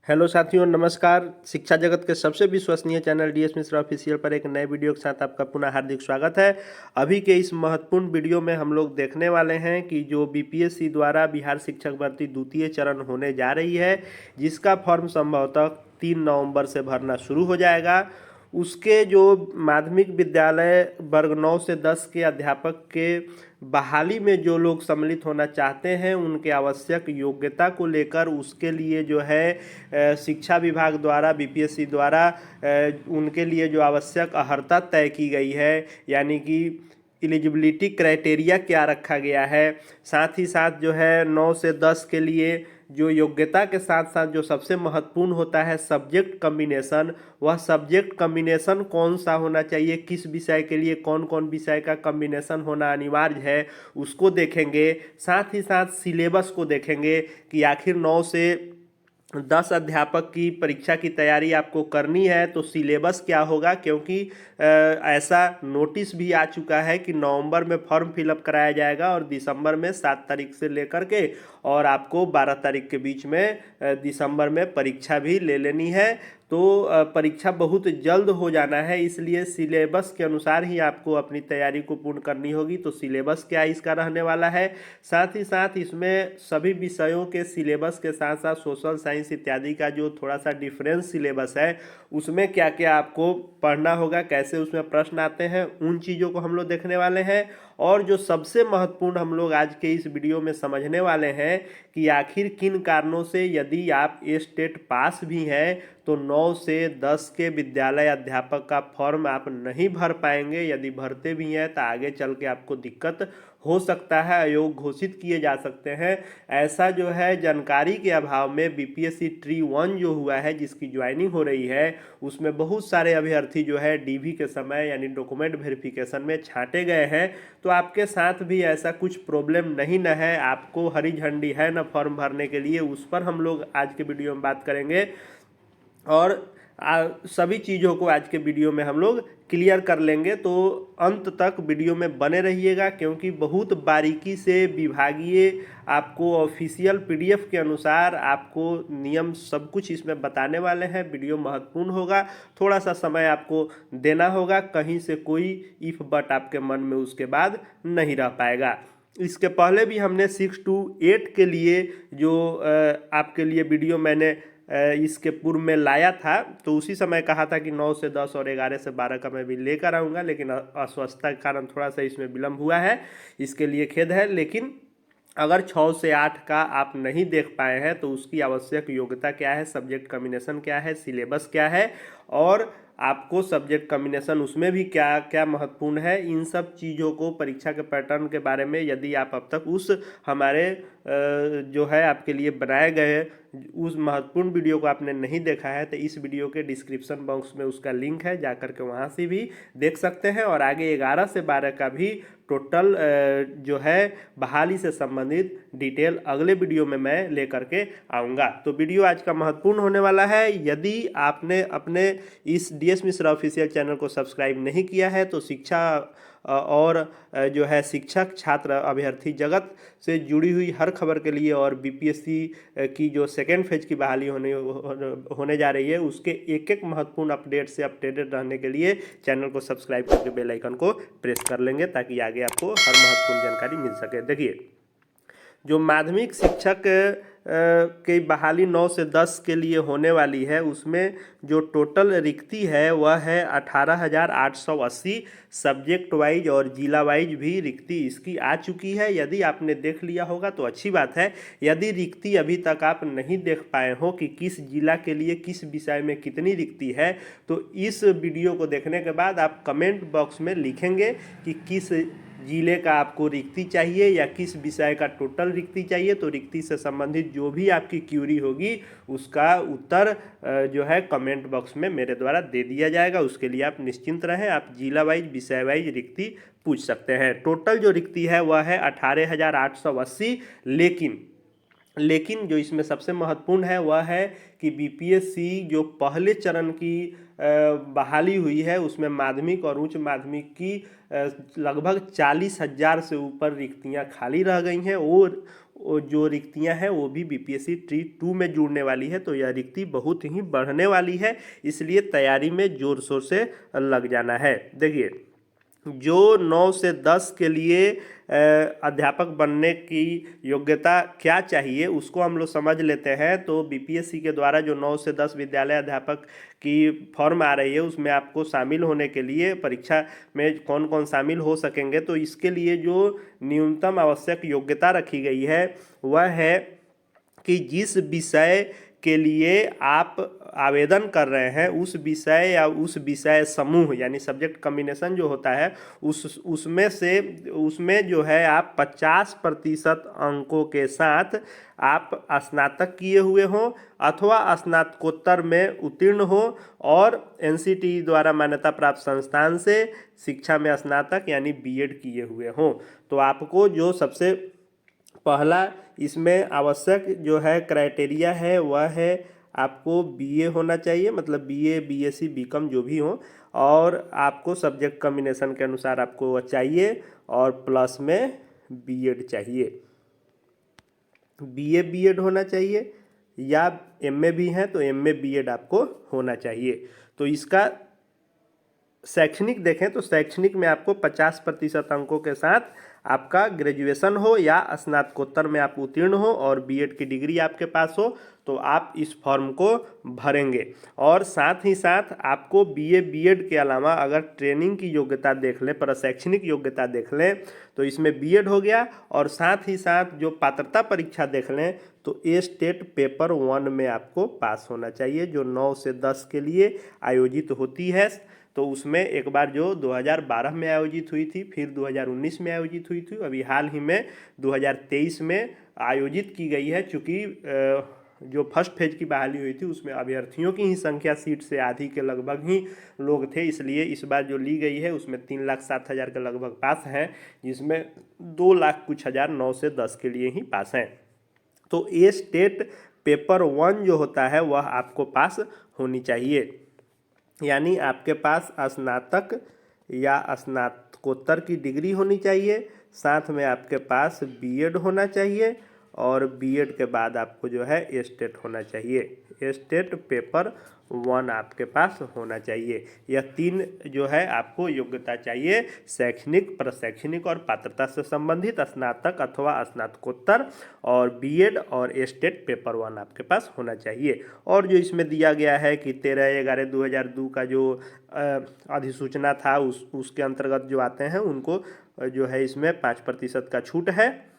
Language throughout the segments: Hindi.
हेलो साथियों, नमस्कार। शिक्षा जगत के सबसे विश्वसनीय चैनल डीएस मिश्रा ऑफिशियल पर एक नए वीडियो के साथ आपका पुनः हार्दिक स्वागत है। अभी के इस महत्वपूर्ण वीडियो में हम लोग देखने वाले हैं कि जो बीपीएससी द्वारा बिहार शिक्षक भर्ती द्वितीय चरण होने जा रही है, जिसका फॉर्म संभवतः 3 नवंबर से भरना शुरू हो जाएगा। उसके जो माध्यमिक विद्यालय वर्ग 9 से 10 के अध्यापक के बहाली में जो लोग सम्मिलित होना चाहते हैं, उनके आवश्यक योग्यता को लेकर उसके लिए जो है शिक्षा विभाग द्वारा बीपीएससी द्वारा उनके लिए जो आवश्यक अहर्ता तय की गई है, यानी कि एलिजिबिलिटी क्राइटेरिया क्या रखा गया है। साथ ही साथ जो है 9 से 10 के लिए जो योग्यता के साथ साथ जो सबसे महत्वपूर्ण होता है सब्जेक्ट कम्बिनेशन, वह सब्जेक्ट कम्बिनेशन कौन सा होना चाहिए, किस विषय के लिए कौन कौन विषय का कम्बिनेशन होना अनिवार्य है, उसको देखेंगे। साथ ही साथ सिलेबस को देखेंगे कि आखिर 9 से 10 अध्यापक की परीक्षा की तैयारी आपको करनी है तो सिलेबस क्या होगा, क्योंकि ऐसा नोटिस भी आ चुका है कि नवंबर में फॉर्म फिलअप कराया जाएगा और दिसंबर में 7 तारीख से लेकर के और आपको 12 तारीख के बीच में दिसंबर में परीक्षा भी ले लेनी है। तो परीक्षा बहुत जल्द हो जाना है, इसलिए सिलेबस के अनुसार ही आपको अपनी तैयारी को पूर्ण करनी होगी। तो सिलेबस क्या इसका रहने वाला है, साथ ही साथ इसमें सभी विषयों के सिलेबस के साथ साथ सोशल साइंस इत्यादि का जो थोड़ा सा डिफरेंस सिलेबस है, उसमें क्या क्या आपको पढ़ना होगा, कैसे उसमें प्रश्न आते हैं, उन चीज़ों को हम लोग देखने वाले हैं। और जो सबसे महत्वपूर्ण हम लोग आज के इस वीडियो में समझने वाले हैं कि आखिर किन कारणों से यदि आप स्टेट पास भी हैं तो 9 से 10 के विद्यालय अध्यापक का फॉर्म आप नहीं भर पाएंगे। यदि भरते भी हैं तो आगे चल के आपको दिक्कत हो सकता है, अयोग्य घोषित किए जा सकते हैं। ऐसा जो है जानकारी के अभाव में बीपीएससी ट्री 1 जो हुआ है, जिसकी ज्वाइनिंग हो रही है, उसमें बहुत सारे अभ्यर्थी जो है डीवी के समय यानी डॉक्यूमेंट वेरिफिकेशन में छांटे गए हैं। तो आपके साथ भी ऐसा कुछ प्रॉब्लम नहीं न है, आपको हरी झंडी है न फॉर्म भरने के लिए, उस पर हम लोग आज के वीडियो में बात करेंगे। और सभी चीज़ों को आज के वीडियो में हम लोग क्लियर कर लेंगे। तो अंत तक वीडियो में बने रहिएगा, क्योंकि बहुत बारीकी से विभागीय आपको ऑफिशियल पीडीएफ के अनुसार आपको नियम सब कुछ इसमें बताने वाले हैं। वीडियो महत्वपूर्ण होगा, थोड़ा सा समय आपको देना होगा, कहीं से कोई इफ बट आपके मन में उसके बाद नहीं रह पाएगा। इसके पहले भी हमने 6 to 8 के लिए जो आपके लिए वीडियो मैंने इसके पूर्व में लाया था, तो उसी समय कहा था कि 9 से 10 और 11 से 12 का मैं भी लेकर आऊँगा, लेकिन अस्वस्थता के कारण थोड़ा सा इसमें विलम्ब हुआ है, इसके लिए खेद है। लेकिन अगर 6 से 8 का आप नहीं देख पाए हैं तो उसकी आवश्यक योग्यता क्या है, सब्जेक्ट कम्बिनेशन क्या है, सिलेबस क्या है, और आपको सब्जेक्ट कम्बिनेशन उसमें भी क्या क्या महत्वपूर्ण है, इन सब चीज़ों को, परीक्षा के पैटर्न के बारे में यदि आप अब तक उस हमारे जो है आपके लिए बनाए गए उस महत्वपूर्ण वीडियो को आपने नहीं देखा है तो इस वीडियो के डिस्क्रिप्शन बॉक्स में उसका लिंक है, जाकर के वहाँ से भी देख सकते हैं। और आगे 11 से 12 का भी टोटल जो है बहाली से संबंधित डिटेल अगले वीडियो में मैं लेकर के आऊँगा। तो वीडियो आज का महत्वपूर्ण होने वाला है। यदि आपने अपने इस डीएस मिश्रा ऑफिशियल चैनल को सब्सक्राइब नहीं किया है तो शिक्षा और जो है शिक्षक छात्र अभ्यर्थी जगत से जुड़ी हुई हर खबर के लिए और बीपीएससी की जो सेकेंड फेज की बहाली होने जा रही है, उसके एक एक महत्वपूर्ण अपडेट से अपडेटेड रहने के लिए चैनल को सब्सक्राइब करके बेल आइकन को प्रेस कर लेंगे, ताकि आगे आपको हर महत्वपूर्ण जानकारी मिल सके। देखिए, जो माध्यमिक शिक्षक की बहाली 9 से 10 के लिए होने वाली है, उसमें जो टोटल रिक्ति है वह है 18,880। सब्जेक्ट वाइज और जिला वाइज भी रिक्ति इसकी आ चुकी है। यदि आपने देख लिया होगा तो अच्छी बात है। यदि रिक्ति अभी तक आप नहीं देख पाए हो कि किस जिला के लिए किस विषय में कितनी रिक्ति है, तो इस वीडियो को देखने के बाद आप कमेंट बॉक्स में लिखेंगे कि किस जिले का आपको रिक्ति चाहिए या किस विषय का टोटल रिक्ति चाहिए। तो रिक्ति से संबंधित जो भी आपकी क्यूरी होगी उसका उत्तर जो है कमेंट बॉक्स में मेरे द्वारा दे दिया जाएगा। उसके लिए आप निश्चिंत रहें, आप जिला वाइज विषय वाइज रिक्ति पूछ सकते हैं। टोटल जो रिक्ति है वह है 18,880। लेकिन जो इसमें सबसे महत्वपूर्ण है वह है कि बीपीएससी जो पहले चरण की बहाली हुई है, उसमें माध्यमिक और उच्च माध्यमिक की लगभग 40,000 से ऊपर रिक्तियां खाली रह गई हैं। और जो रिक्तियां हैं वो भी बीपीएससी ट्री 2 में जुड़ने वाली है। तो यह रिक्ति बहुत ही बढ़ने वाली है, इसलिए तैयारी में जोर शोर से लग जाना है। देखिए, जो 9 से 10 के लिए अध्यापक बनने की योग्यता क्या चाहिए उसको हम लोग समझ लेते हैं। तो बीपीएससी के द्वारा जो 9 से 10 विद्यालय अध्यापक की फॉर्म आ रही है उसमें आपको शामिल होने के लिए परीक्षा में कौन कौन शामिल हो सकेंगे, तो इसके लिए जो न्यूनतम आवश्यक योग्यता रखी गई है वह है कि जिस विषय के लिए आप आवेदन कर रहे हैं उस विषय या उस विषय समूह यानी सब्जेक्ट कॉम्बिनेशन जो होता है उसमें जो है आप 50% अंकों के साथ आप स्नातक किए हुए हों अथवा स्नातकोत्तर में उत्तीर्ण हो और एनसीटीई द्वारा मान्यता प्राप्त संस्थान से शिक्षा में स्नातक यानी बीएड किए हुए हों। तो आपको जो सबसे पहला इसमें आवश्यक जो है क्राइटेरिया है वह है आपको बीए होना चाहिए, मतलब बीए, बीएससी, बीकॉम जो भी हो, और आपको सब्जेक्ट कॉम्बिनेशन के अनुसार आपको वह चाहिए और प्लस में बीएड चाहिए। बीए बीएड होना चाहिए या एमए भी है तो एमए बीएड आपको होना चाहिए। तो इसका शैक्षणिक देखें तो शैक्षणिक में आपको 50% अंकों के साथ आपका ग्रेजुएशन हो या स्नातकोत्तर में आप उत्तीर्ण हो और बीएड की डिग्री आपके पास हो तो आप इस फॉर्म को भरेंगे। और साथ ही साथ आपको बीए बीएड के अलावा अगर ट्रेनिंग की योग्यता देख लें, प्रशैक्षणिक योग्यता देख लें तो इसमें बीएड हो गया, और साथ ही साथ जो पात्रता परीक्षा देख लें तो ए स्टेट पेपर 1 में आपको पास होना चाहिए जो 9 से 10 के लिए आयोजित होती है। तो उसमें एक बार जो 2012 में आयोजित हुई थी, फिर 2019 में आयोजित हुई थी, अभी हाल ही में 2023 में आयोजित की गई है। चूँकि जो फर्स्ट फेज की बहाली हुई थी उसमें अभ्यर्थियों की ही संख्या सीट से आधी के लगभग ही लोग थे, इसलिए इस बार जो ली गई है उसमें 3,07,000 के लगभग पास हैं, जिसमें 2 लाख कुछ हज़ार 9 से 10 के लिए ही पास हैं। तो ए स्टेट पेपर 1 जो होता है वह आपको पास होनी चाहिए, यानी आपके पास स्नातक या स्नातकोत्तर की डिग्री होनी चाहिए, साथ में आपके पास बीएड होना चाहिए और बीएड के बाद आपको जो है ए स्टेट होना चाहिए, ए स्टेट पेपर 1 आपके पास होना चाहिए। यह 3 जो है आपको योग्यता चाहिए, शैक्षणिक, प्रशैक्षणिक और पात्रता से संबंधित, स्नातक अथवा स्नातकोत्तर और बीएड और ए स्टेट पेपर 1 आपके पास होना चाहिए। और जो इसमें दिया गया है कि 13/11/2002 का जो अधिसूचना था उसके अंतर्गत जो आते हैं उनको जो है इसमें 5% का छूट है।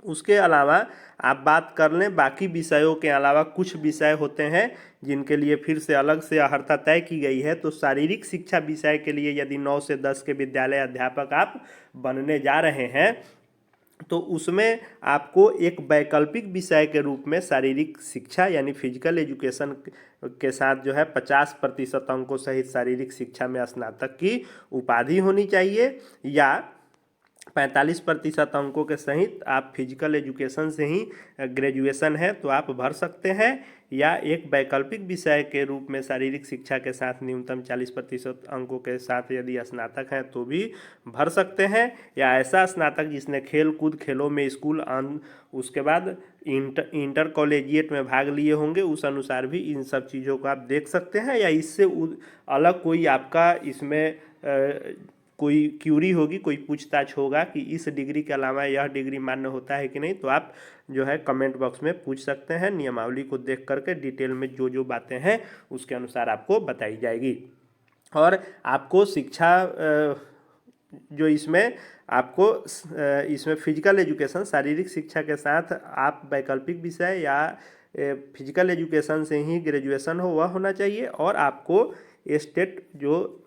उसके अलावा आप बात कर लें बाकी विषयों के अलावा कुछ विषय होते हैं जिनके लिए फिर से अलग से अर्हता तय की गई है। तो शारीरिक शिक्षा विषय के लिए यदि 9 से 10 के विद्यालय अध्यापक आप बनने जा रहे हैं तो उसमें आपको एक वैकल्पिक विषय के रूप में शारीरिक शिक्षा यानी फिजिकल एजुकेशन के साथ जो है 50% अंकों सहित शारीरिक शिक्षा में स्नातक की उपाधि होनी चाहिए, या 45% अंकों के सहित आप फिजिकल एजुकेशन से ही ग्रेजुएशन है तो आप भर सकते हैं, या एक वैकल्पिक विषय के रूप में शारीरिक शिक्षा के साथ न्यूनतम 40% अंकों के साथ यदि स्नातक हैं तो भी भर सकते हैं, या ऐसा स्नातक जिसने खेल कूद खेलों में स्कूल उसके बाद इंटर कॉलेजिएट में भाग लिए होंगे उस अनुसार भी इन सब चीज़ों को आप देख सकते हैं, या इससे अलग कोई आपका इसमें कोई क्यूरी होगी, कोई पूछताछ होगा कि इस डिग्री के अलावा यह डिग्री मान्य होता है कि नहीं, तो आप जो है कमेंट बॉक्स में पूछ सकते हैं। नियमावली को देख करके डिटेल में जो जो बातें हैं उसके अनुसार आपको बताई जाएगी। और आपको शिक्षा जो इसमें आपको इसमें फिजिकल एजुकेशन शारीरिक शिक्षा के साथ आप वैकल्पिक विषय या फिजिकल एजुकेशन से ही ग्रेजुएशन हो वह होना चाहिए, और आपको स्टेट जो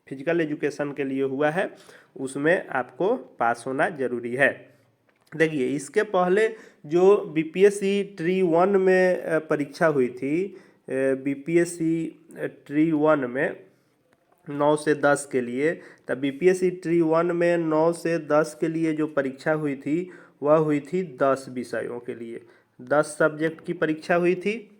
फिजिकल एजुकेशन के लिए हुआ है उसमें आपको पास होना ज़रूरी है। देखिए, इसके पहले जो बीपीएससी ट्री 1 में परीक्षा हुई थी, बीपीएससी ट्री 1 में 9 से 10 के लिए, तब बीपीएससी ट्री 1 में 9 से 10 के लिए जो परीक्षा हुई थी वह हुई थी 10 विषयों के लिए, 10 सब्जेक्ट की परीक्षा हुई थी।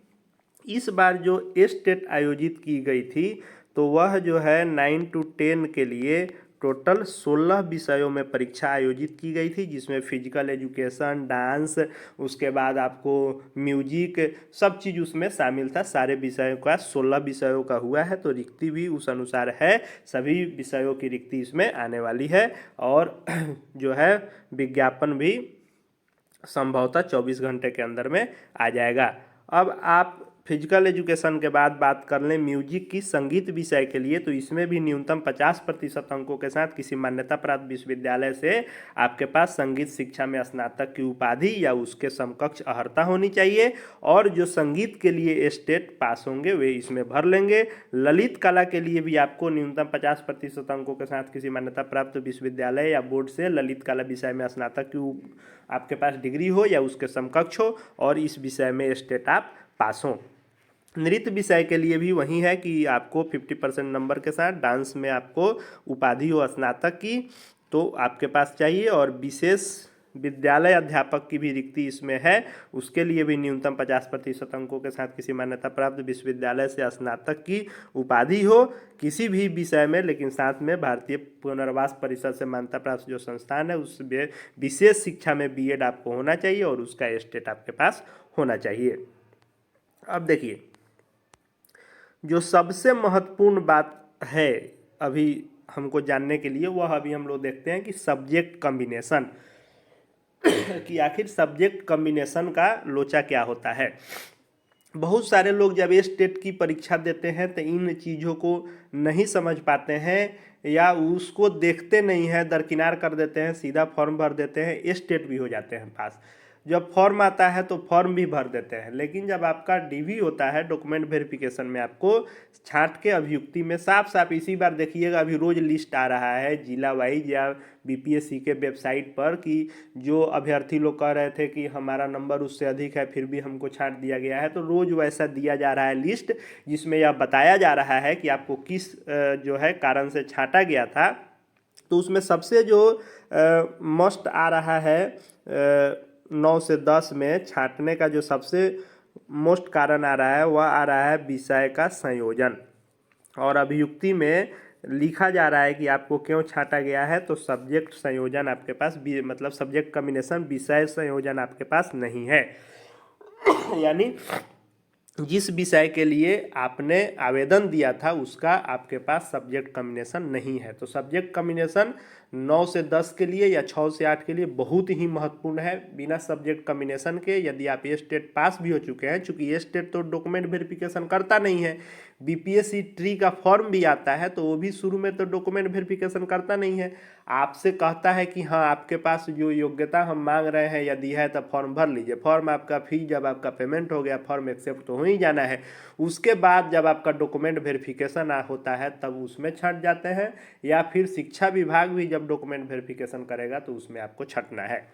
इस बार जो ए स्टेट आयोजित की गई थी तो वह जो है 9 to 10 के लिए टोटल 16 विषयों में परीक्षा आयोजित की गई थी, जिसमें फिजिकल एजुकेशन, डांस, उसके बाद आपको म्यूजिक, सब चीज़ उसमें शामिल था। सारे विषयों का 16 विषयों का हुआ है, तो रिक्ति भी उस अनुसार है। सभी विषयों की रिक्ति इसमें आने वाली है और जो है विज्ञापन भी संभवतः 24 घंटे के अंदर में आ जाएगा। अब आप फिजिकल एजुकेशन के बाद बात कर लें म्यूजिक की, संगीत विषय के लिए, तो इसमें भी न्यूनतम 50% अंकों के साथ किसी मान्यता प्राप्त विश्वविद्यालय से आपके पास संगीत शिक्षा में स्नातक की उपाधि या उसके समकक्ष अर्हता होनी चाहिए। और जो संगीत के लिए स्टेट पास होंगे वे इसमें भर लेंगे। ललित कला के लिए भी आपको न्यूनतम 50% अंकों के साथ किसी मान्यता प्राप्त विश्वविद्यालय या बोर्ड से ललित कला विषय में स्नातक की आपके पास डिग्री हो या उसके समकक्ष हो और इस विषय में स्टेट आप पास हों। नृत्य विषय के लिए भी वही है कि आपको 50% नंबर के साथ डांस में आपको उपाधि हो स्नातक की तो आपके पास चाहिए। और विशेष विद्यालय अध्यापक की भी रिक्ति इसमें है, उसके लिए भी न्यूनतम 50% अंकों के साथ किसी मान्यता प्राप्त विश्वविद्यालय से स्नातक की उपाधि हो किसी भी विषय में, लेकिन साथ में भारतीय पुनर्वास परिषद से मान्यता प्राप्त जो संस्थान है उस विशेष शिक्षा में बीएड आपको होना चाहिए और उसका स्टेट आपके पास होना चाहिए। अब देखिए, जो सबसे महत्वपूर्ण बात है अभी हमको जानने के लिए, वह अभी हम लोग देखते हैं कि सब्जेक्ट कॉम्बिनेशन कि आखिर सब्जेक्ट कॉम्बिनेशन का लोचा क्या होता है। बहुत सारे लोग जब स्टेट की परीक्षा देते हैं तो इन चीज़ों को नहीं समझ पाते हैं या उसको देखते नहीं हैं, दरकिनार कर देते हैं, सीधा फॉर्म भर देते हैं, स्टेट भी हो जाते हैं पास। जब फॉर्म आता है तो फॉर्म भी भर देते हैं, लेकिन जब आपका डीवी होता है डॉक्यूमेंट वेरिफिकेशन में आपको छांट के अभियुक्ति में साफ साफ इसी बार देखिएगा, अभी रोज लिस्ट आ रहा है जिला वाइज या बीपीएससी के वेबसाइट पर कि जो अभ्यर्थी लोग कह रहे थे कि हमारा नंबर उससे अधिक है फिर भी हमको छांट दिया गया है, तो रोज़ वैसा दिया जा रहा है लिस्ट, जिसमें यह बताया जा रहा है कि आपको किस जो है कारण से छांटा गया था। तो उसमें सबसे जो मस्ट आ रहा है 9 से 10 में छांटने का जो सबसे मोस्ट कारण आ रहा है वह आ रहा है विषय का संयोजन। और अभियुक्ति में लिखा जा रहा है कि आपको क्यों छांटा गया है, तो सब्जेक्ट संयोजन आपके पास मतलब सब्जेक्ट कॉम्बिनेशन विषय संयोजन आपके पास नहीं है। यानी जिस विषय के लिए आपने आवेदन दिया था उसका आपके पास सब्जेक्ट कॉम्बिनेशन नहीं है। तो सब्जेक्ट कॉम्बिनेशन 9 से 10 के लिए या 6 से 8 के लिए बहुत ही महत्वपूर्ण है। बिना सब्जेक्ट कॉम्बिनेशन के यदि आप ये स्टेट पास भी हो चुके हैं, चूंकि ये स्टेट तो डॉक्यूमेंट वेरिफिकेशन करता नहीं है, बीपीएससी ट्री का फॉर्म भी आता है तो वो भी शुरू में तो डॉक्यूमेंट वेरिफिकेशन करता नहीं है, आपसे कहता है कि हाँ आपके पास जो योग्यता हम मांग रहे हैं यदि है तो फॉर्म भर लीजिए। फॉर्म आपका फीस जब आपका पेमेंट हो गया, फॉर्म एक्सेप्ट तो हो ही जाना है, उसके बाद जब आपका डॉक्यूमेंट वेरिफिकेशन होता है तब उसमें छंट जाते हैं, या फिर शिक्षा विभाग भी जब डॉक्यूमेंट वेरिफिकेशन करेगा तो उसमें आपको छंटना है।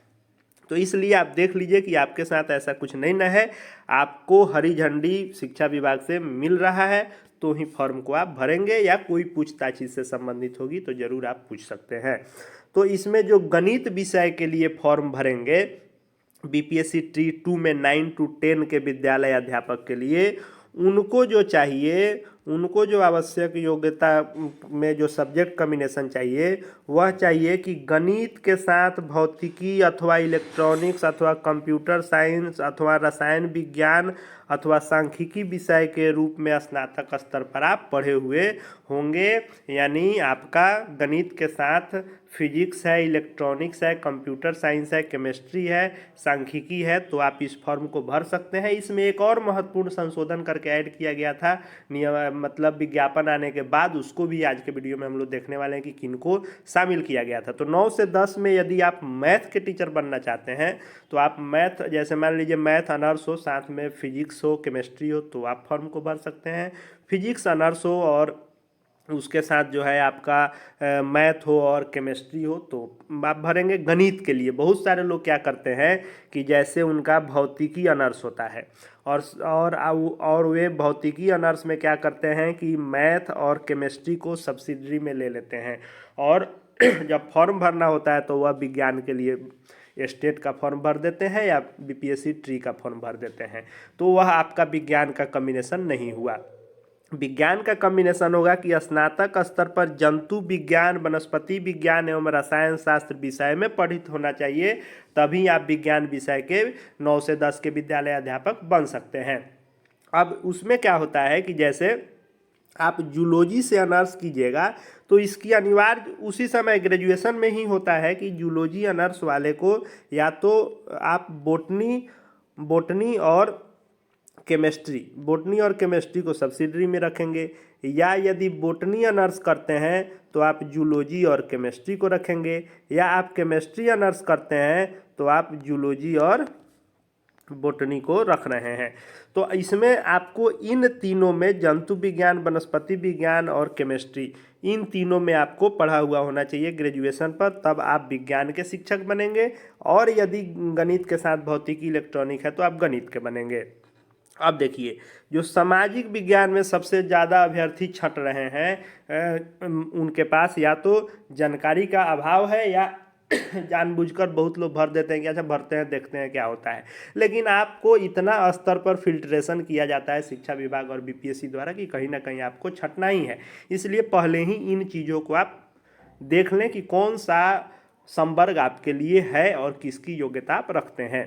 तो इसलिए आप देख लीजिए कि आपके साथ ऐसा कुछ नहीं न है, आपको हरी झंडी शिक्षा विभाग से मिल रहा है तो ही फॉर्म को आप भरेंगे, या कोई पूछताछ इससे संबंधित होगी तो ज़रूर आप पूछ सकते हैं। तो इसमें जो गणित विषय के लिए फॉर्म भरेंगे बीपीएससी ट्री 2 में 9 to 10 के विद्यालय अध्यापक के लिए, उनको जो चाहिए, उनको जो आवश्यक योग्यता में जो सब्जेक्ट कॉम्बिनेशन चाहिए वह चाहिए कि गणित के साथ भौतिकी अथवा इलेक्ट्रॉनिक्स अथवा कंप्यूटर साइंस अथवा रसायन विज्ञान अथवा सांख्यिकी विषय के रूप में स्नातक स्तर पर आप पढ़े हुए होंगे। यानी आपका गणित के साथ फिजिक्स है, इलेक्ट्रॉनिक्स है, कंप्यूटर साइंस है, केमिस्ट्री है, सांख्यिकी है, तो आप इस फॉर्म को भर सकते हैं। इसमें एक और महत्वपूर्ण संशोधन करके ऐड किया गया था नियम, मतलब विज्ञापन आने के बाद, उसको भी आज के वीडियो में हम लोग देखने वाले हैं कि किनको शामिल किया गया था। तो 9 से 10 में यदि आप मैथ के टीचर बनना चाहते हैं तो आप मैथ, जैसे मान लीजिए मैथ ऑनर्स हो, साथ में फिजिक्स हो, केमिस्ट्री हो, तो आप फॉर्म को भर सकते हैं। फिजिक्स ऑनर्स हो और उसके साथ जो है आपका मैथ हो और केमिस्ट्री हो तो आप भरेंगे। गणित के लिए बहुत सारे लोग क्या करते हैं कि जैसे उनका भौतिकी ऑनर्स होता है और वे भौतिकी ऑनर्स में क्या करते हैं कि मैथ और केमिस्ट्री को सब्सिडरी में ले लेते हैं, और जब फॉर्म भरना होता है तो वह विज्ञान के लिए स्टेट का फॉर्म भर देते हैं या बीपीएससी ट्री का फॉर्म भर देते हैं, तो वह आपका विज्ञान का कॉम्बिनेशन नहीं हुआ। विज्ञान का कॉम्बिनेशन होगा कि स्नातक स्तर पर जंतु विज्ञान, वनस्पति विज्ञान एवं रसायन शास्त्र विषय में पढ़ित होना चाहिए, तभी आप विज्ञान विषय के 9 से 10 के विद्यालय अध्यापक बन सकते हैं। अब उसमें क्या होता है कि जैसे आप जूलॉजी से ऑनर्स कीजिएगा तो इसकी अनिवार्य उसी समय ग्रेजुएशन में ही होता है कि जूलॉजी ऑनर्स वाले को या तो आप बोटनी और केमिस्ट्री को सब्सिडरी में रखेंगे, या यदि बोटनी ऑनर्स करते हैं तो आप जूलॉजी और केमिस्ट्री को रखेंगे, या आप केमिस्ट्री ऑनर्स करते हैं तो आप जूलॉजी और बोटनी को रख रहे हैं। तो इसमें आपको इन तीनों में जंतु विज्ञान, वनस्पति विज्ञान और केमिस्ट्री, इन तीनों में आपको पढ़ा हुआ होना चाहिए ग्रेजुएशन पर, तब आप विज्ञान के शिक्षक बनेंगे। और यदि गणित के साथ भौतिकी, इलेक्ट्रॉनिक है तो आप गणित के बनेंगे। अब देखिए, जो सामाजिक विज्ञान में सबसे ज़्यादा अभ्यर्थी छट रहे हैं, उनके पास या तो जानकारी का अभाव है या जानबूझकर बहुत लोग भर देते हैं कि अच्छा भरते हैं देखते हैं क्या होता है। लेकिन आपको इतना स्तर पर फिल्ट्रेशन किया जाता है शिक्षा विभाग और बीपीएससी द्वारा कि कहीं ना कहीं आपको छटना ही है। इसलिए पहले ही इन चीज़ों को आप देख लें कि कौन सा संवर्ग आपके लिए है और किसकी योग्यता आप रखते हैं।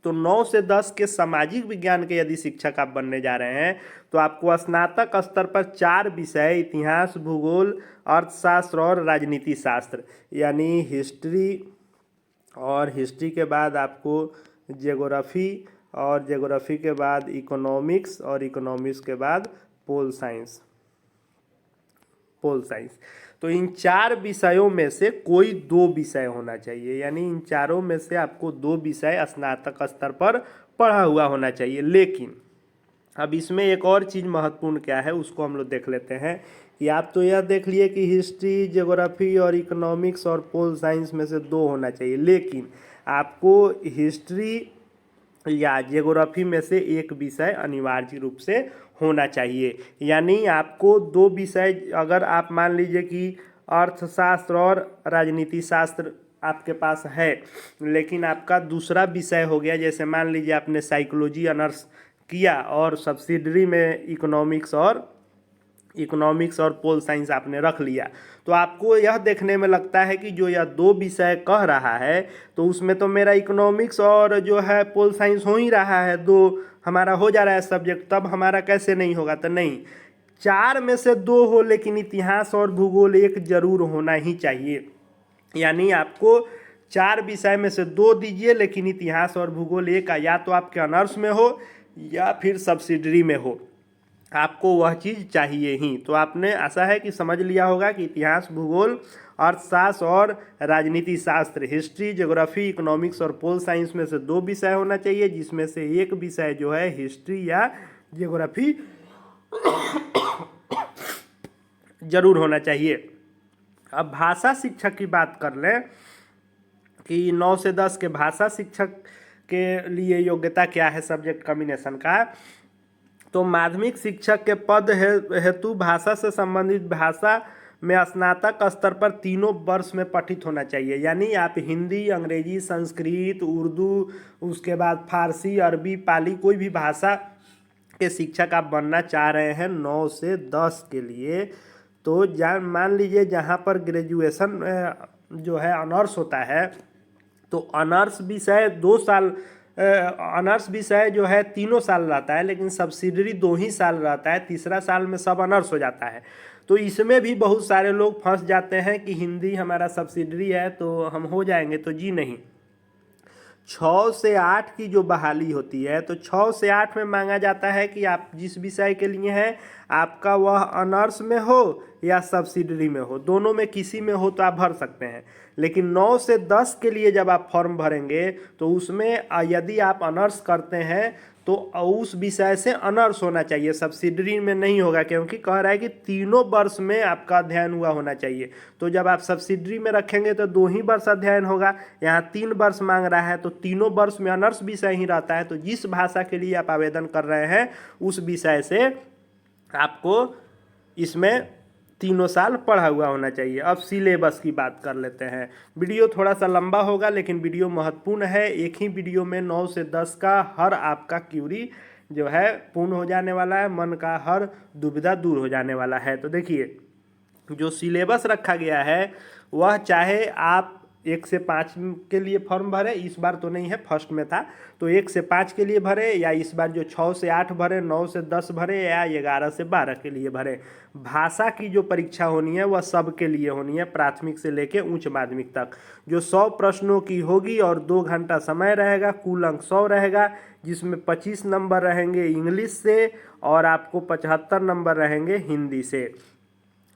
तो 9 से 10 के सामाजिक विज्ञान के यदि शिक्षक आप बनने जा रहे हैं तो आपको स्नातक स्तर पर 4 विषय, इतिहास, भूगोल, अर्थशास्त्र और राजनीति शास्त्र, यानी हिस्ट्री के बाद आपको ज्योग्राफी, और ज्योग्राफी के बाद इकोनॉमिक्स, और इकोनॉमिक्स के बाद पोल साइंस। तो इन 4 विषयों में से कोई 2 विषय होना चाहिए, यानी इन चारों में से आपको 2 विषय स्नातक स्तर पर पढ़ा हुआ होना चाहिए। लेकिन अब इसमें एक और चीज़ महत्वपूर्ण क्या है उसको हम लोग देख लेते हैं कि आप तो यह देख लिए कि हिस्ट्री, ज्योग्राफी और इकोनॉमिक्स और पोल साइंस में से 2 होना चाहिए, लेकिन आपको हिस्ट्री या ज्योग्राफी में से एक विषय अनिवार्य रूप से होना चाहिए। यानी आपको 2 विषय, अगर आप मान लीजिए कि अर्थशास्त्र और राजनीति शास्त्र आपके पास है, लेकिन आपका दूसरा विषय हो गया, जैसे मान लीजिए आपने साइकोलॉजी ऑनर्स किया और सब्सिडरी में इकोनॉमिक्स और पोल साइंस आपने रख लिया, तो आपको यह देखने में लगता है कि जो यह 2 विषय कह रहा है तो उसमें तो मेरा इकोनॉमिक्स और जो है पोल साइंस हो ही रहा है, 2 हमारा हो जा रहा है सब्जेक्ट, तब हमारा कैसे नहीं होगा। तो नहीं, 4 में से 2 हो, लेकिन इतिहास और भूगोल एक जरूर होना ही चाहिए। यानी आपको 4 विषय में से 2 दीजिए, लेकिन इतिहास और भूगोल एक या तो आपके ऑनर्स में हो या फिर सब्सिडरी में हो, आपको वह चीज़ चाहिए ही। तो आपने आशा है कि समझ लिया होगा कि इतिहास, भूगोल, अर्थशास्त्र और राजनीति शास्त्र, हिस्ट्री, ज्योग्राफी, इकोनॉमिक्स और पोल साइंस में से 2 विषय होना चाहिए, जिसमें से एक विषय जो है हिस्ट्री या ज्योग्राफी जरूर होना चाहिए। अब भाषा शिक्षक की बात कर लें कि 9 से 10 के भाषा शिक्षक के लिए योग्यता क्या है सब्जेक्ट कॉम्बिनेशन का। तो माध्यमिक शिक्षक के पद हेतु भाषा से संबंधित भाषा में स्नातक स्तर पर 3 वर्ष में पठित होना चाहिए। यानी आप हिंदी, अंग्रेजी, संस्कृत, उर्दू, उसके बाद फारसी, अरबी, पाली, कोई भी भाषा के शिक्षक आप बनना चाह रहे हैं 9 से 10 के लिए, तो मान लीजिए जहाँ पर ग्रेजुएशन जो है ऑनर्स होता है, तो ऑनर्स विषय 2 साल, ऑनर्स विषय जो है 3 साल रहता है, लेकिन सब्सिडरी 2 ही साल रहता है, तीसरा साल में सब ऑनर्स हो जाता है। तो इसमें भी बहुत सारे लोग फंस जाते हैं कि हिंदी हमारा सब्सिडरी है तो हम हो जाएंगे, तो जी नहीं। 6 से 8 की जो बहाली होती है, तो 6 से 8 में मांगा जाता है कि आप जिस विषय के लिए हैं आपका वह ऑनर्स में हो या सब्सिडरी में हो, दोनों में किसी में हो तो आप भर सकते हैं। लेकिन 9 से 10 के लिए जब आप फॉर्म भरेंगे तो उसमें यदि आप ऑनर्स करते हैं तो उस विषय से ऑनर्स होना चाहिए, सब्सिडरी में नहीं होगा, क्योंकि कह रहा है कि 3 वर्ष में आपका अध्ययन हुआ होना चाहिए। तो जब आप सब्सिडरी में रखेंगे तो 2 ही वर्ष अध्ययन होगा, यहाँ 3 वर्ष मांग रहा है तो 3 वर्ष में ऑनर्स विषय ही रहता है। तो जिस भाषा के लिए आप आवेदन कर रहे हैं उस विषय से आपको इसमें 3 साल पढ़ा हुआ होना चाहिए। अब सिलेबस की बात कर लेते हैं। वीडियो थोड़ा सा लंबा होगा लेकिन वीडियो महत्वपूर्ण है। एक ही वीडियो में 9 से 10 का हर आपका क्यूरी जो है पूर्ण हो जाने वाला है, मन का हर दुविधा दूर हो जाने वाला है। तो देखिए जो सिलेबस रखा गया है वह चाहे आप 1 से 5 के लिए फॉर्म भरे, इस बार तो नहीं है, फर्स्ट में था, तो 1 से 5 के लिए भरे, या इस बार जो 6 से 8 भरे, 9 से 10 भरे, या 11 से 12 के लिए भरे। भाषा की जो परीक्षा होनी है वह सबके लिए होनी है, प्राथमिक से लेकर उच्च माध्यमिक तक, जो 100 प्रश्नों की होगी और 2 घंटा समय रहेगा। कुल अंक 100 रहेगा, जिसमें 25 नंबर रहेंगे इंग्लिश से और आपको 75 नंबर रहेंगे हिंदी से।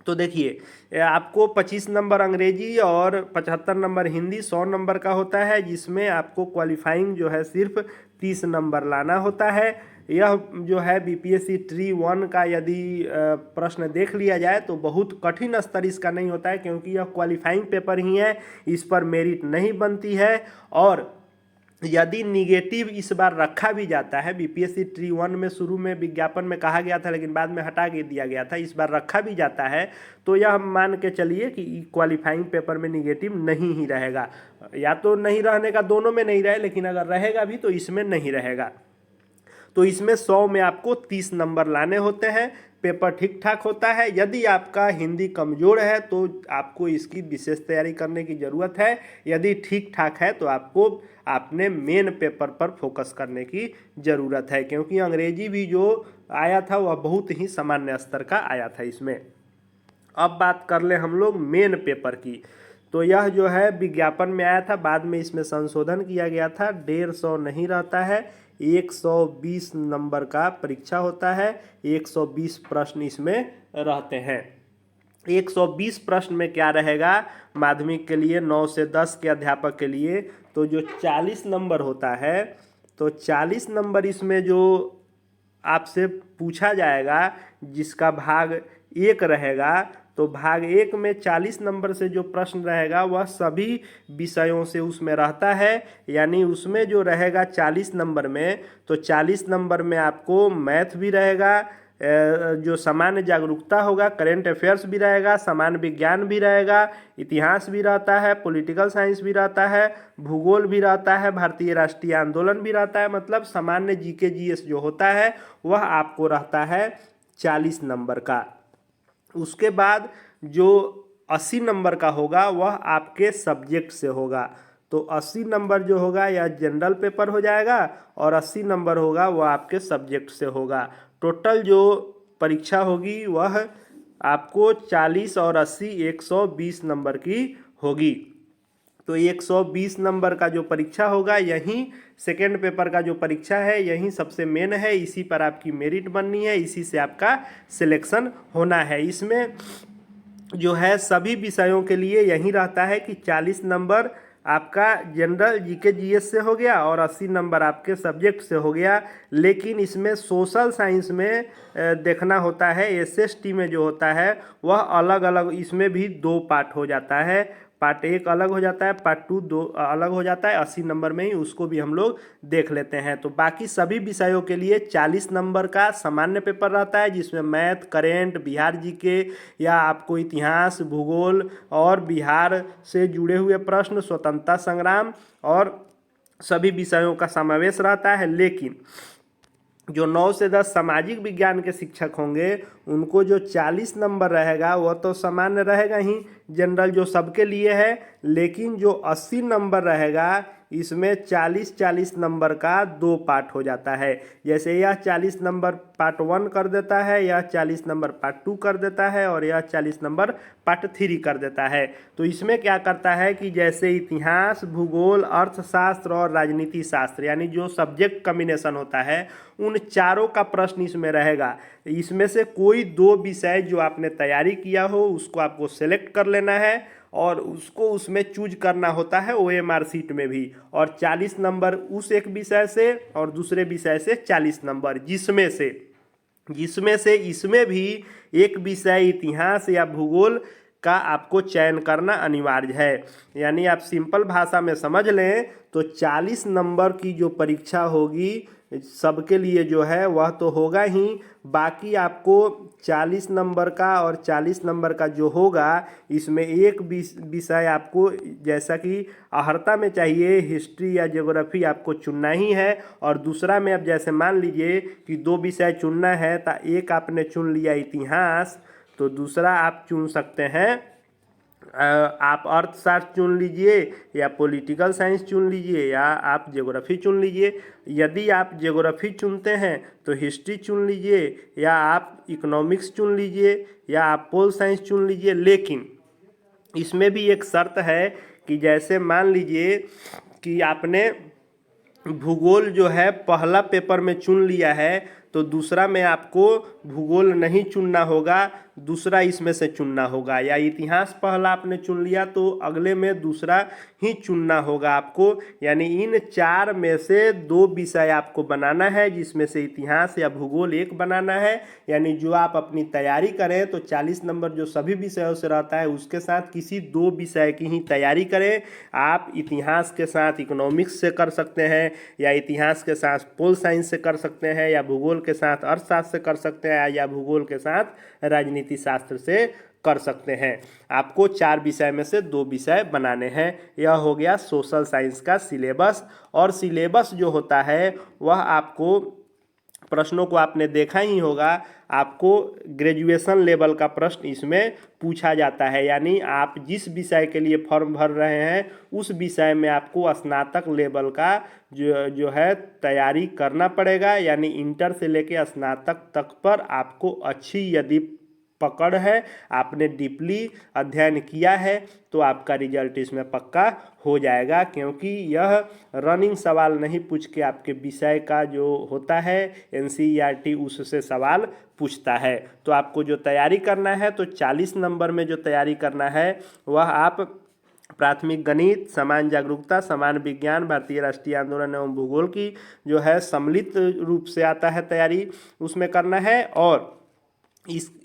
तो देखिए आपको 25 नंबर अंग्रेजी और 75 नंबर हिंदी 100 नंबर का होता है, जिसमें आपको क्वालिफाइंग जो है सिर्फ 30 नंबर लाना होता है। यह जो है बीपीएससी ट्री 1 का यदि प्रश्न देख लिया जाए तो बहुत कठिन स्तर इसका नहीं होता है, क्योंकि यह क्वालिफाइंग पेपर ही है, इस पर मेरिट नहीं बनती है। और यदि निगेटिव इस बार रखा भी जाता है, बीपीएससी ट्री 1 में शुरू में विज्ञापन में कहा गया था लेकिन बाद में हटा के दिया गया था, इस बार रखा भी जाता है, तो यह मान के चलिए कि क्वालिफाइंग पेपर में निगेटिव नहीं ही रहेगा, या तो नहीं रहने का, दोनों में नहीं रहे, लेकिन अगर रहेगा भी तो इसमें नहीं रहेगा। तो इसमें 100 में आपको 30 नंबर लाने होते हैं। पेपर ठीक ठाक होता है। यदि आपका हिंदी कमज़ोर है तो आपको इसकी विशेष तैयारी करने की ज़रूरत है। यदि ठीक ठाक है तो आपको अपने मेन पेपर पर फोकस करने की ज़रूरत है, क्योंकि अंग्रेजी भी जो आया था वह बहुत ही सामान्य स्तर का आया था इसमें। अब बात कर ले हम लोग मेन पेपर की, तो यह जो है विज्ञापन में आया था, बाद में इसमें संशोधन किया गया था। 150 नहीं रहता है, 120 नंबर का परीक्षा होता है, 120 प्रश्न इसमें रहते हैं। 120 प्रश्न में क्या रहेगा माध्यमिक के लिए 9 से 10 के अध्यापक के लिए, तो जो 40 नंबर होता है, तो 40 नंबर इसमें जो आपसे पूछा जाएगा, जिसका भाग 1 रहेगा, तो भाग 1 में 40 नंबर से जो प्रश्न रहेगा वह सभी विषयों से उसमें रहता है। यानी उसमें जो रहेगा 40 नंबर में, तो 40 नंबर में आपको मैथ भी रहेगा, जो सामान्य जागरूकता होगा, करेंट अफेयर्स भी रहेगा, सामान्य विज्ञान भी रहेगा, इतिहास भी रहता है, पॉलिटिकल साइंस भी रहता है, भूगोल भी रहता है, भारतीय राष्ट्रीय आंदोलन भी रहता है। मतलब सामान्य जीके जीएस जो होता है वह आपको रहता है 40 नंबर का। उसके बाद जो 80 नंबर का होगा वह आपके सब्जेक्ट से होगा। तो 80 नंबर जो होगा यह जनरल पेपर हो जाएगा और 80 नंबर होगा वह आपके सब्जेक्ट से होगा। टोटल जो परीक्षा होगी वह आपको 40 और 80 120 नंबर की होगी। तो 120 नंबर का जो परीक्षा होगा, यही सेकेंड पेपर का जो परीक्षा है यही सबसे मेन है, इसी पर आपकी मेरिट बननी है, इसी से आपका सिलेक्शन होना है। इसमें जो है सभी विषयों के लिए यही रहता है कि 40 नंबर आपका जनरल जीके जीएस से हो गया और 80 नंबर आपके सब्जेक्ट से हो गया। लेकिन इसमें सोशल साइंस में देखना होता है, एसएसटी में जो होता है वह अलग अलग, इसमें भी 2 पार्ट हो जाता है। पार्ट 1 अलग हो जाता है, पार्ट 2 2 अलग हो जाता है 80 नंबर में ही, उसको भी हम लोग देख लेते हैं। तो बाकी सभी विषयों के लिए 40 नंबर का सामान्य पेपर रहता है, जिसमें मैथ, करेंट, बिहार जीके या आपको इतिहास, भूगोल और बिहार से जुड़े हुए प्रश्न, स्वतंत्रता संग्राम और सभी विषयों का समावेश रहता है। लेकिन जो 9 से 10 सामाजिक विज्ञान के शिक्षक होंगे उनको जो 40 नंबर रहेगा वह तो सामान्य रहेगा ही, जनरल जो सबके लिए है। लेकिन जो 80 नंबर रहेगा इसमें 40-40 नंबर का 2 पार्ट हो जाता है। जैसे यह 40 नंबर पार्ट 1 कर देता है, यह 40 नंबर पार्ट 2 कर देता है और यह 40 नंबर पार्ट 3 कर देता है। तो इसमें क्या करता है कि जैसे इतिहास, भूगोल, अर्थशास्त्र और राजनीति शास्त्र, यानी जो सब्जेक्ट कम्बिनेशन होता है उन चारों का प्रश्न इसमें रहेगा। इसमें से कोई 2 विषय जो आपने तैयारी किया हो उसको आपको सेलेक्ट कर लेना है और उसको उसमें चूज करना होता है ओएमआर सीट में भी, और 40 नंबर उस एक विषय से और दूसरे विषय से 40 नंबर, जिसमें से इसमें भी एक विषय इतिहास या भूगोल का आपको चयन करना अनिवार्य है। यानी आप सिंपल भाषा में समझ लें तो 40 नंबर की जो परीक्षा होगी सबके लिए जो है वह तो होगा ही, बाकी आपको 40 नंबर का और 40 नंबर का जो होगा, इसमें एक विषय आपको जैसा कि अहर्ता में चाहिए हिस्ट्री या ज्योग्राफी आपको चुनना ही है, और दूसरा में अब जैसे मान लीजिए कि 2 विषय चुनना है, तो एक आपने चुन लिया इतिहास, तो दूसरा आप चुन सकते हैं आप अर्थशास्त्र चुन लीजिए या पॉलिटिकल साइंस चुन लीजिए या आप ज्योग्राफी चुन लीजिए। यदि आप ज्योग्राफी चुनते हैं तो हिस्ट्री चुन लीजिए या आप इकोनॉमिक्स चुन लीजिए या आप पोल साइंस चुन लीजिए। लेकिन इसमें भी एक शर्त है कि जैसे मान लीजिए कि आपने भूगोल जो है पहला पेपर में चुन लिया है, तो दूसरा में आपको भूगोल नहीं चुनना होगा, दूसरा इसमें से चुनना होगा। या इतिहास पहला आपने चुन लिया तो अगले में दूसरा ही चुनना होगा आपको। यानी इन 4 में से 2 विषय आपको बनाना है, जिसमें से इतिहास या भूगोल एक बनाना है। यानी जो आप अपनी तैयारी करें तो 40 नंबर जो सभी विषयों से रहता है उसके साथ किसी 2 विषय की ही तैयारी करें। आप इतिहास के साथ इकोनॉमिक्स से कर सकते हैं, या इतिहास के साथ पोल साइंस से कर सकते हैं, या भूगोल के साथ अर्थशास्त्र से कर सकते हैं, या भूगोल के साथ राजनीति शास्त्र से कर सकते हैं। आपको 4 विषय में से 2 विषय बनाने हैं। यह हो गया सोशल साइंस का सिलेबस। और सिलेबस जो होता है वह आपको, प्रश्नों को आपने देखा ही होगा, आपको ग्रेजुएशन लेवल का प्रश्न इसमें पूछा जाता है। यानी आप जिस विषय के लिए फॉर्म भर रहे हैं उस विषय में आपको स्नातक लेवल का जो है तैयारी करना पड़ेगा। यानी इंटर से लेके स्नातक तक पर आपको अच्छी यदि पकड़ है, आपने डीपली अध्ययन किया है, तो आपका रिजल्ट इसमें पक्का हो जाएगा। क्योंकि यह रनिंग सवाल नहीं पूछ के आपके विषय का जो होता है NCERT उससे सवाल पूछता है। तो आपको जो तैयारी करना है, तो 40 नंबर में जो तैयारी करना है वह आप प्राथमिक गणित, समान जागरूकता, समान विज्ञान, भारतीय राष्ट्रीय आंदोलन एवं भूगोल की जो है सम्मिलित रूप से आता है तैयारी, उसमें करना है। और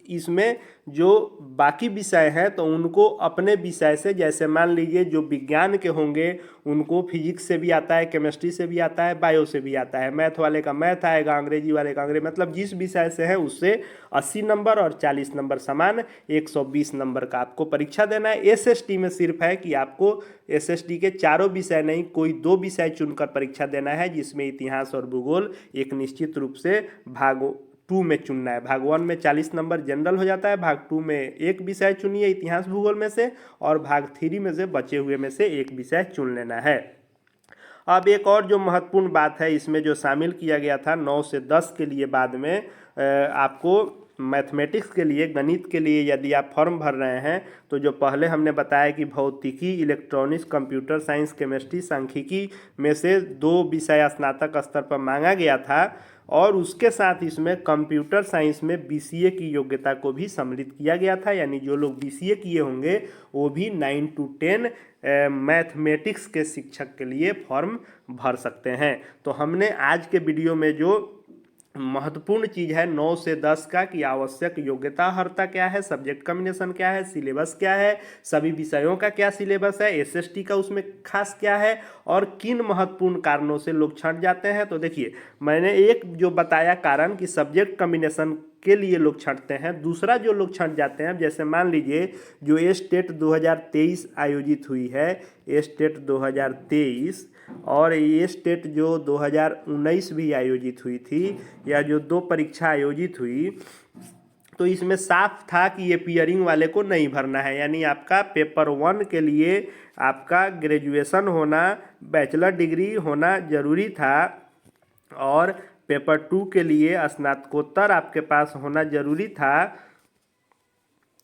इसमें जो बाकी विषय हैं तो उनको अपने विषय से, जैसे मान लीजिए जो विज्ञान के होंगे उनको फिजिक्स से भी आता है, केमिस्ट्री से भी आता है, बायो से भी आता है, मैथ वाले का मैथ आएगा, अंग्रेजी वाले का अंग्रेजी, मतलब जिस विषय से है उससे 80 नंबर और 40 नंबर समान 120 नंबर का आपको परीक्षा देना है। SST में सिर्फ है कि आपको SST के चारों विषय नहीं, कोई 2 विषय चुनकर परीक्षा देना है, जिसमें इतिहास और भूगोल एक निश्चित रूप से भाग 2 में चुनना है। भाग 1 में 40 नंबर जनरल हो जाता है, भाग 2 में एक विषय चुनिए इतिहास भूगोल में से, और भाग 3 में से बचे हुए में से एक विषय चुन लेना है। अब एक और जो महत्वपूर्ण बात है इसमें जो शामिल किया गया था 9 से 10 के लिए, बाद में आपको मैथमेटिक्स के लिए, गणित के लिए यदि आप फॉर्म भर रहे हैं तो जो पहले हमने बताया कि भौतिकी, इलेक्ट्रॉनिक्स, कंप्यूटर साइंस, केमिस्ट्री, सांख्यिकी में से 2 विषय स्नातक स्तर पर मांगा गया था, और उसके साथ इसमें कंप्यूटर साइंस में BCA की योग्यता को भी सम्मिलित किया गया था। यानी जो लोग BCA किए होंगे वो भी 9 to 10 मैथमेटिक्स के शिक्षक के लिए फॉर्म भर सकते हैं। तो हमने आज के वीडियो में जो महत्वपूर्ण चीज़ है 9 से 10 का, कि आवश्यक योग्यता अर्हता क्या है, सब्जेक्ट कॉम्बिनेशन क्या है, सिलेबस क्या है, सभी विषयों का क्या सिलेबस है, SST का उसमें खास क्या है, और किन महत्वपूर्ण कारणों से लोग छंट जाते हैं। तो देखिए मैंने एक जो बताया कारण कि सब्जेक्ट कॉम्बिनेशन के लिए लोग छंटते हैं, दूसरा जो लोग छंट जाते हैं, जैसे मान लीजिए जो स्टेट 2023 आयोजित हुई है, स्टेट 2023, और ये स्टेट जो 2019 भी आयोजित हुई थी, या जो 2 परीक्षा आयोजित हुई, तो इसमें साफ था कि ये पियरिंग वाले को नहीं भरना है। यानी आपका पेपर 1 के लिए आपका ग्रेजुएशन होना, बैचलर डिग्री होना जरूरी था, और पेपर 2 के लिए स्नातकोत्तर आपके पास होना जरूरी था।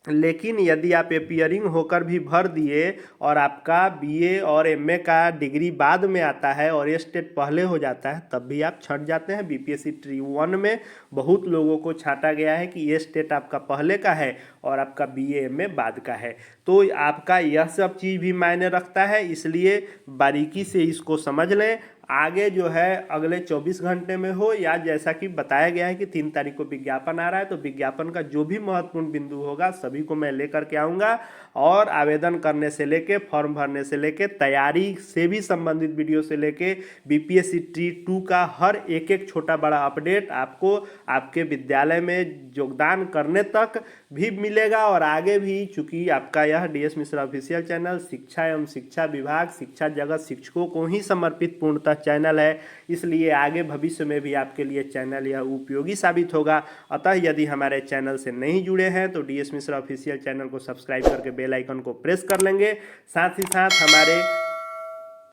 लेकिन यदि आप अपीयरिंग होकर भी भर दिए और आपका BA और MA का डिग्री बाद में आता है और ये स्टेट पहले हो जाता है, तब भी आप छंट जाते हैं। BPSC ट्री 1 में बहुत लोगों को छांटा गया है कि ये स्टेट आपका पहले का है और आपका BA MA बाद का है। तो आपका यह सब चीज़ भी मायने रखता है, इसलिए बारीकी से इसको समझ लें। आगे जो है अगले 24 घंटे में हो, या जैसा कि बताया गया है कि 3 तारीख को विज्ञापन आ रहा है, तो विज्ञापन का जो भी महत्वपूर्ण बिंदु होगा सभी को मैं लेकर के आऊँगा। और आवेदन करने से लेके, फॉर्म भरने से लेके, तैयारी से भी संबंधित वीडियो से लेके बीपीएससी T2 का हर एक छोटा बड़ा अपडेट आपको आपके विद्यालय में योगदान करने तक भी मिलेगा। और आगे भी, चूंकि आपका यह DS मिश्रा ऑफिशियल चैनल शिक्षा एवं शिक्षा विभाग, शिक्षा जगत, शिक्षकों को ही समर्पित पूर्णतः चैनल है, इसलिए आगे भविष्य में भी आपके लिए चैनल यह उपयोगी साबित होगा। अतः यदि हमारे चैनल से नहीं जुड़े हैं तो DS मिश्रा ऑफिशियल चैनल को सब्सक्राइब करके बेल आइकन को प्रेस कर लेंगे। साथ ही साथ हमारे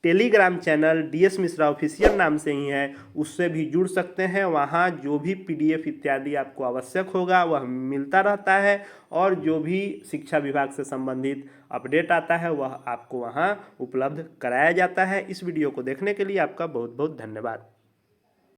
Telegram channel DS Mishra official नाम से ही है, उससे भी जुड़ सकते हैं। वहाँ जो भी PDF इत्यादि आपको आवश्यक होगा वह मिलता रहता है, और जो भी शिक्षा विभाग से संबंधित अपडेट आता है वह आपको वहाँ उपलब्ध कराया जाता है। इस वीडियो को देखने के लिए आपका बहुत बहुत धन्यवाद।